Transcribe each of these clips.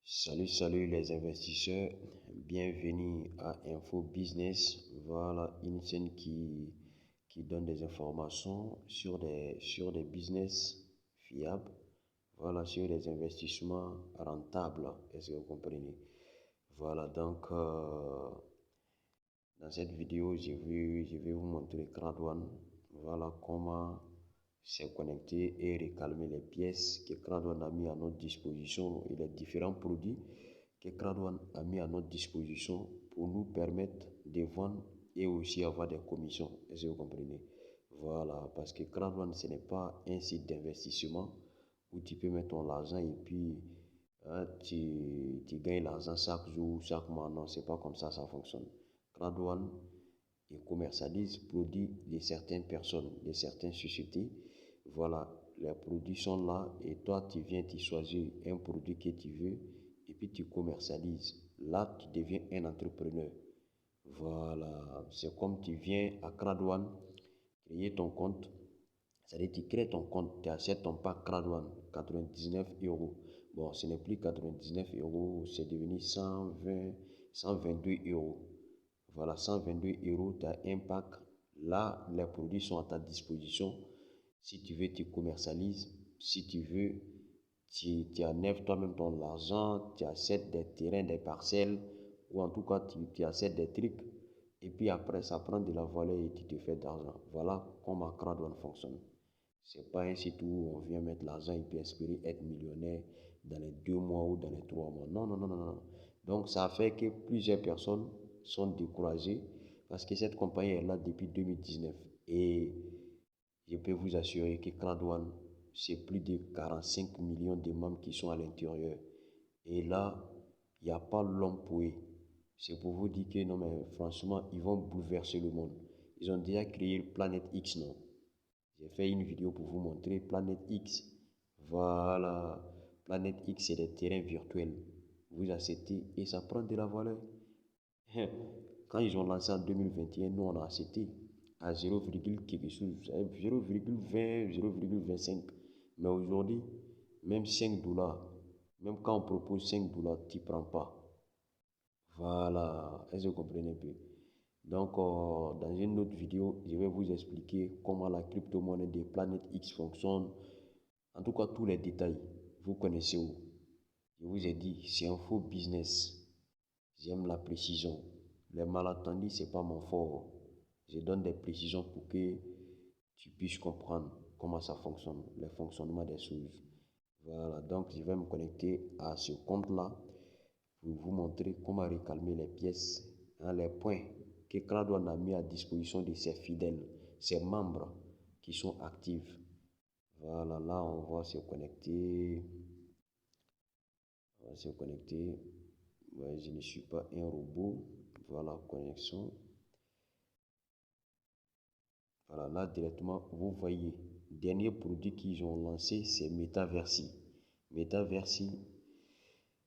Salut les investisseurs, bienvenue à Info Business. Voilà une chaîne qui donne des informations sur des business fiables, voilà sur des investissements rentables. Est-ce que vous comprenez? Voilà dans cette vidéo, je vais vous montrer CrowdOne. Voilà comment se connecter et recalmer les pièces que CrowdOne a mis à notre disposition et les différents produits que CrowdOne a mis à notre disposition pour nous permettre de vendre et aussi avoir des commissions. Est-ce que vous comprenez? Voilà, parce que CrowdOne, ce n'est pas un site d'investissement où tu peux mettre ton argent et puis tu gagnes l'argent chaque jour, chaque mois. Non, c'est pas comme ça fonctionne. CrowdOne commercialise produits de certaines personnes, de certaines sociétés. Voilà, les produits sont là et toi, tu viens, tu choisis un produit que tu veux et puis tu commercialises. Là, tu deviens un entrepreneur. Voilà, c'est comme tu viens à CrowdOne créer ton compte. C'est-à-dire, tu crées ton compte, tu achètes ton pack CrowdOne, 99 €. Bon, ce n'est plus 99 €, c'est devenu 122 €. Voilà, 122 €, tu as un pack. Là, les produits sont à ta disposition. Si tu veux, tu commercialises. Si tu veux, tu enlèves toi-même ton argent, tu achètes des terrains, des parcelles, ou en tout cas, tu achètes des trucs. Et puis après, ça prend de la valeur et tu te fais d'argent. Voilà comment CrowdOne fonctionne. C'est pas un site où on vient mettre l'argent et puis espérer être millionnaire dans les 2 mois ou dans les 3 mois. Non. Donc, ça fait que plusieurs personnes sont découragées parce que cette compagnie est là depuis 2019. Et je peux vous assurer que CrowdOne, c'est plus de 45 millions de membres qui sont à l'intérieur. Et là, il n'y a pas l'homme pour eux. C'est pour vous dire que non, mais franchement, ils vont bouleverser le monde. Ils ont déjà créé Planète X, non? J'ai fait une vidéo pour vous montrer Planète X. Voilà. Planète X, c'est des terrains virtuels. Vous achetez et ça prend de la valeur. Quand ils ont lancé en 2021, nous on a acheté à 0, quelque chose, 0,20, 0,25. Mais aujourd'hui, même 5 $, même quand on propose 5 $, tu ne prends pas. Voilà, est-ce que vous comprenez un peu? Donc, dans une autre vidéo, je vais vous expliquer comment la crypto-monnaie de Planète X fonctionne. En tout cas, tous les détails, vous connaissez où? Je vous ai dit, c'est un faux business. J'aime la précision. Les malentendus, ce n'est pas mon fort. Je donne des précisions pour que tu puisses comprendre comment ça fonctionne, le fonctionnement des choses. Voilà, donc je vais me connecter à ce compte-là pour vous montrer comment recalmer les pièces, les points que CrowdOne a mis à disposition de ses fidèles, ses membres qui sont actifs. Voilà, là on va se connecter. On va se connecter. Ouais, je ne suis pas un robot. Voilà, connexion. Voilà, là directement, vous voyez, dernier produit qu'ils ont lancé, c'est Metaversi. Metaversi,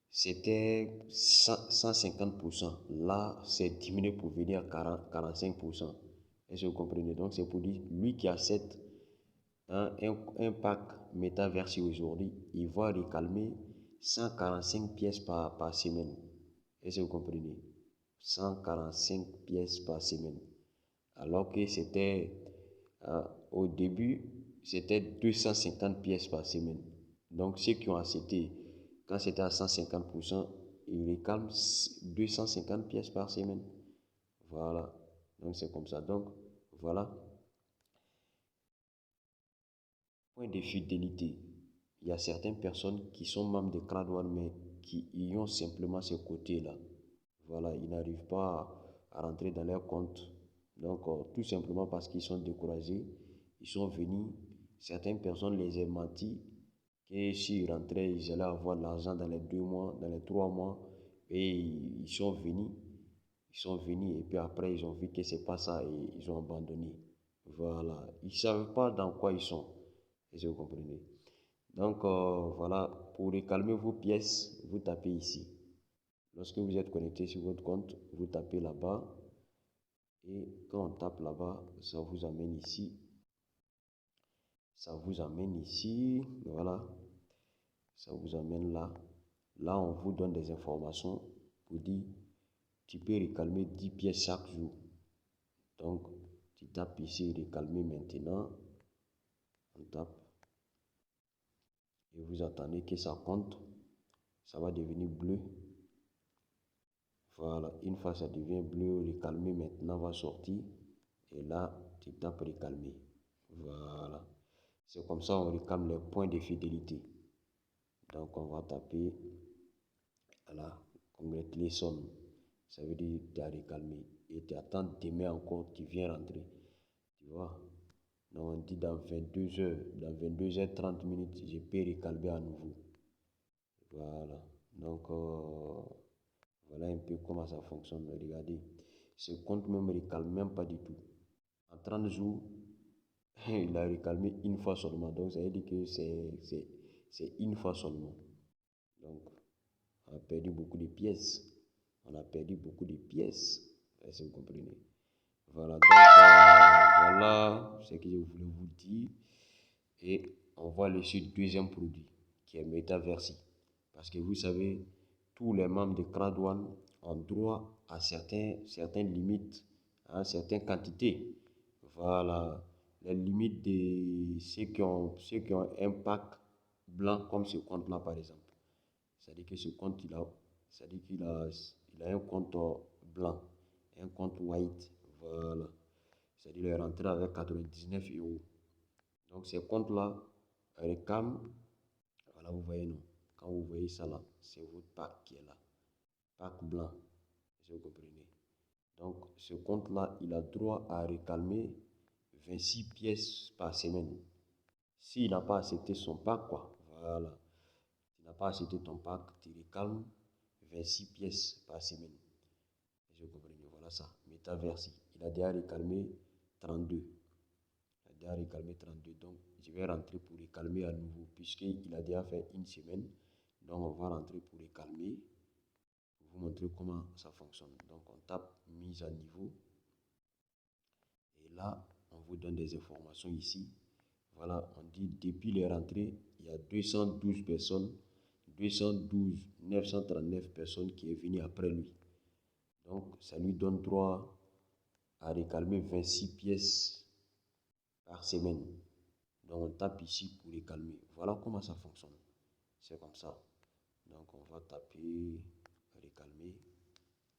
c'était 150%. Là, c'est diminué pour venir à 45%. Est-ce que vous comprenez? Donc, c'est pour dire, lui qui achète un pack Metaversi aujourd'hui, il va recalmer 145 pièces par semaine. Est-ce que vous comprenez? 145 pièces par semaine. Alors que c'était, au début, c'était 250 pièces par semaine. Donc, ceux qui ont acheté, quand c'était à 150%, ils réclament 250 pièces par semaine. Voilà. Donc, c'est comme ça. Donc, voilà. Point de fidélité. Il y a certaines personnes qui sont membres de CrowdOne, mais qui y ont simplement ce côté-là. Voilà, ils n'arrivent pas à rentrer dans leur compte. Donc, tout simplement parce qu'ils sont découragés, ils sont venus. Certaines personnes les ont menti que s'ils rentraient, ils allaient avoir l'argent dans les 2 mois, dans les 3 mois. Et ils sont venus. Ils sont venus et puis après, ils ont vu que c'est pas ça et ils ont abandonné. Voilà. Ils ne savent pas dans quoi ils sont. Est-ce que vous comprenez? Donc, voilà. Pour recalmer vos pièces, vous tapez ici. Lorsque vous êtes connecté sur votre compte, vous tapez là-bas. Et quand on tape là-bas, ça vous amène ici. Ça vous amène ici. Voilà. Ça vous amène là. Là, on vous donne des informations pour dire tu peux recalmer 10 pièces chaque jour. Donc, tu tapes ici recalmer maintenant. On tape et vous attendez que ça compte. Ça va devenir bleu. Voilà, une fois ça devient bleu, recalmer maintenant va sortir. Et là, tu tapes recalmer. Voilà. C'est comme ça on recalme les points de fidélité. Donc, on va taper, voilà, congratulations. Ça veut dire que tu as recalmé. Et tu attends demain encore, tu viens rentrer. Tu vois? Donc, on dit dans 22 heures, dans 22h30 minutes, je peux recalmer à nouveau. Voilà. Donc, voilà un peu comment ça fonctionne. Regardez. Ce compte même ne recalme même pas du tout. En 30 jours, il a recalmé une fois seulement. Donc, ça veut dire que c'est une fois seulement. Donc, on a perdu beaucoup de pièces. On a perdu beaucoup de pièces. Est-ce que vous comprenez? Voilà. Donc, voilà ce que je voulais vous dire. Et on va aller sur le deuxième produit, qui est Metaversi. Parce que vous savez, tous les membres de CRAD-ONE ont droit à certaines limites, à certaines quantités. Voilà, les limites de ceux qui ont un pack blanc, comme ce compte-là par exemple. C'est-à-dire que ce compte, c'est-à-dire il a un compte blanc, un compte white. Voilà. C'est-à-dire qu'il est rentré avec 99 euros. Donc ces comptes-là réclament, voilà, vous voyez, non. Quand vous voyez ça là, c'est votre pack qui est là. Pack blanc, si vous comprenez. Donc ce compte-là, il a droit à réclamer 26 pièces par semaine. S'il n'a pas accepté son pack, quoi, voilà. Tu n'as pas accepté ton pack, tu réclames 26 pièces par semaine. Si vous comprenez, voilà ça. Metaversi, il a déjà réclamé 32. Il a déjà réclamé 32. Donc, je vais rentrer pour réclamer à nouveau, puisqu'il a déjà fait une semaine. Donc, on va rentrer pour réclamer, pour vous montrer comment ça fonctionne. Donc, on tape mise à niveau. Et là, on vous donne des informations ici. Voilà, on dit depuis les rentrées, il y a 212 personnes, 212 939 personnes qui est venu après lui. Donc, ça lui donne droit à réclamer 26 pièces par semaine. Donc, on tape ici pour réclamer. Voilà comment ça fonctionne. C'est comme ça. Donc, on va taper réclamer.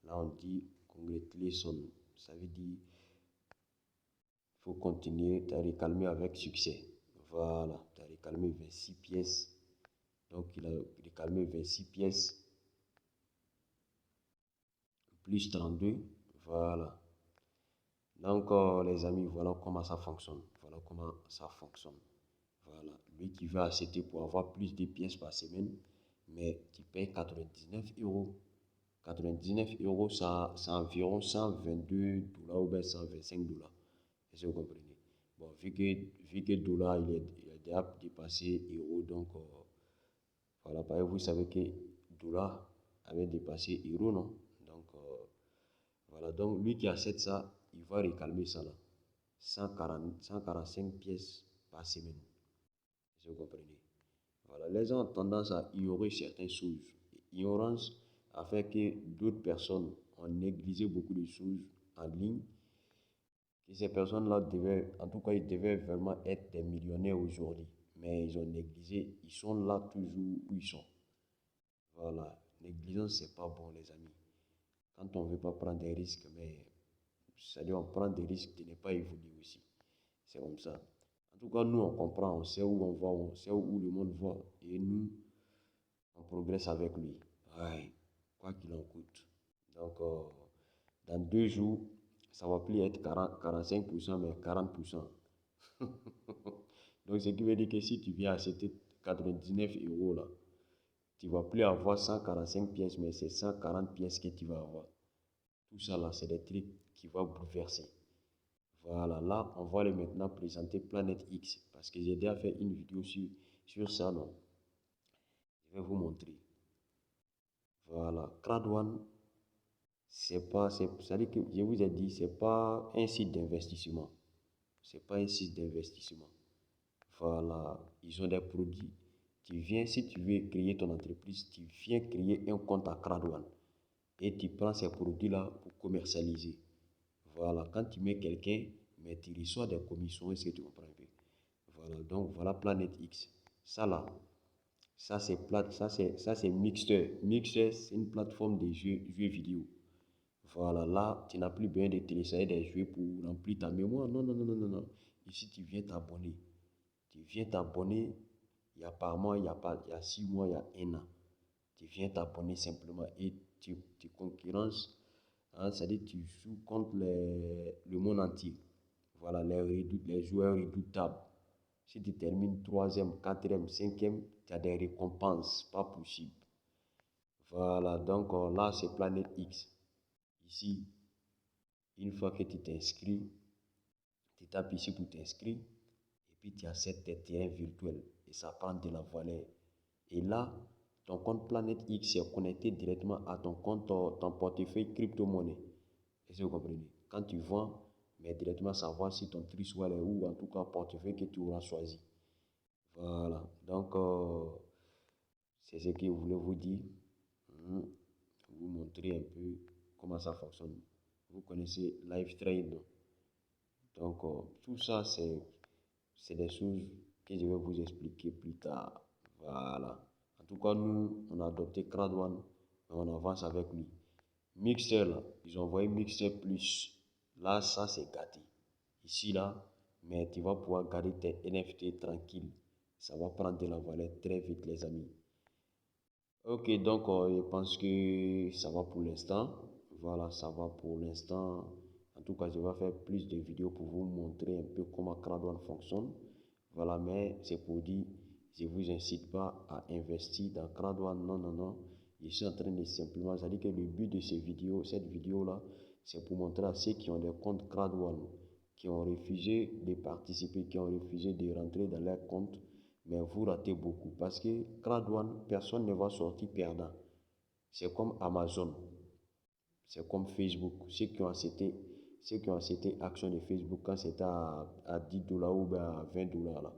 Là, on dit congratulations. Ça veut dire il faut continuer à réclamer avec succès. Voilà, tu as réclamé 26 pièces. Donc, il a réclamé 26 pièces plus 32. Voilà. Donc, les amis, voilà comment ça fonctionne. Voilà comment ça fonctionne. Voilà. Lui qui va acheter pour avoir plus de pièces par semaine, mais tu payes 99 euros. 99 euros, ça, c'est environ 122 $ ou bien 125 $. Est-ce que vous comprenez? Bon, vu que dollar, il a déjà dépassé euro, donc voilà, parce que vous savez que dollar avait dépassé euro, non? Donc, voilà, donc lui qui achète ça, il va réclamer ça là. 145 pièces par semaine. Est-ce que vous comprenez? Voilà, les gens ont tendance à ignorer certaines choses. Ignorance a fait que d'autres personnes ont négligé beaucoup de choses en ligne. Et ces personnes-là devaient, en tout cas, ils devaient vraiment être des millionnaires aujourd'hui. Mais ils ont négligé, ils sont là toujours où ils sont. Voilà, négligence, c'est pas bon, les amis. Quand on ne veut pas prendre des risques, mais c'est-à-dire on prend des risques de ne pas évoluer aussi. C'est comme ça. En tout cas, nous, on comprend, on sait où on va, on sait où le monde va. Et nous, on progresse avec lui. Ouais, quoi qu'il en coûte. Donc, dans 2 jours, ça ne va plus être 45%, mais 40%. Donc, ce qui veut dire que si tu viens acheter 99 euros là, tu ne vas plus avoir 145 pièces, mais c'est 140 pièces que tu vas avoir. Tout ça là, c'est des trucs qui vont bouleverser. Voilà, là, on va maintenant présenter Planète X, parce que j'ai déjà fait une vidéo sur ça, non? Je vais vous montrer. Voilà, CRAD-ONE, c'est-à-dire que je vous ai dit, c'est pas un site d'investissement. C'est pas un site d'investissement. Voilà, ils ont des produits. tu viens, si tu veux créer ton entreprise, tu viens créer un compte à Crowd1 et tu prends ces produits-là pour commercialiser. Voilà, quand tu mets quelqu'un, mais tu reçois des commissions, est-ce que tu comprends un peu? Voilà, donc voilà Planet X. Ça là, ça c'est Mixer. Mixer, c'est une plateforme de jeux vidéo. Voilà, là, tu n'as plus besoin de télécharger des jeux pour remplir ta mémoire. Non, non, non, non, non, non. Ici, tu viens t'abonner. Tu viens t'abonner. Il y a par mois, il y a pas, il y a 6 mois, il y a 1 an. Tu viens t'abonner simplement et tu concurrences. Hein, c'est-à-dire tu joues contre le monde entier. Voilà, les joueurs redoutables. Si tu termines 3e, 4e, 5e, tu as des récompenses pas possibles. Voilà, donc là, c'est Planète X. Ici, une fois que tu t'inscris, tu tapes ici pour t'inscrire et puis tu achètes tes terrains virtuels et ça prend de la valeur. Et là, ton compte Planet X est connecté directement à ton compte, ton portefeuille crypto-monnaie. Est-ce que vous comprenez? Quand tu vends, mais directement savoir si ton Trust Wallet ou en tout cas portefeuille que tu auras choisi. Voilà, donc c'est ce que je voulais vous dire. Vous montrer un peu comment ça fonctionne. Vous connaissez LiveTrade, non? Donc tout ça, c'est des choses que je vais vous expliquer plus tard. Voilà. En tout cas, nous, on a adopté Crowd1, mais on avance avec lui. Mixer, là, ils ont envoyé Mixer Plus. Là, ça, c'est gâté. Ici, là, mais tu vas pouvoir garder tes NFT tranquille. Ça va prendre de la valeur très vite, les amis. Ok, donc je pense que ça va pour l'instant. Voilà, ça va pour l'instant. En tout cas, je vais faire plus de vidéos pour vous montrer un peu comment Crowd1 fonctionne. Voilà, mais c'est pour dire, je ne vous incite pas à investir dans Crowd1. Non, non, non. Je suis en train de simplement, c'est-à-dire que le but de cette vidéo-là, c'est pour montrer à ceux qui ont des comptes Crowd1, qui ont refusé de participer, qui ont refusé de rentrer dans leur compte, mais vous ratez beaucoup parce que Crowd1, personne ne va sortir perdant. C'est comme Amazon, c'est comme Facebook. Ceux qui ont acheté action de Facebook quand c'était à 10 $ ou bien à 20 $. Là.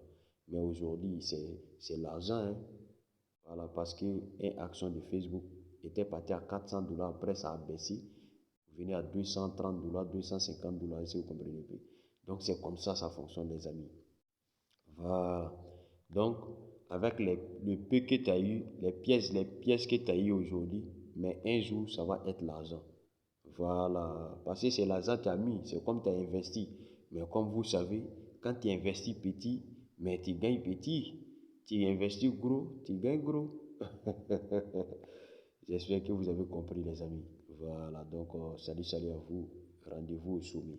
Mais aujourd'hui, c'est l'argent. Hein. Voilà, parce qu'une action de Facebook était partie à 400 $, après ça a baissé. Vous venez à 230 $, 250 $, si vous comprenez plus. Donc c'est comme ça fonctionne les amis. Voilà. Donc, avec le peu que tu as eu, les pièces que tu as eues aujourd'hui, mais un jour, ça va être l'argent. Voilà. Parce que c'est l'argent que tu as mis, c'est comme tu as investi. Mais comme vous savez, quand tu investis petit, mais tu gagnes petit. Tu investis gros, tu gagnes gros. J'espère que vous avez compris, les amis. Voilà. Donc, salut à vous. Rendez-vous au sommet.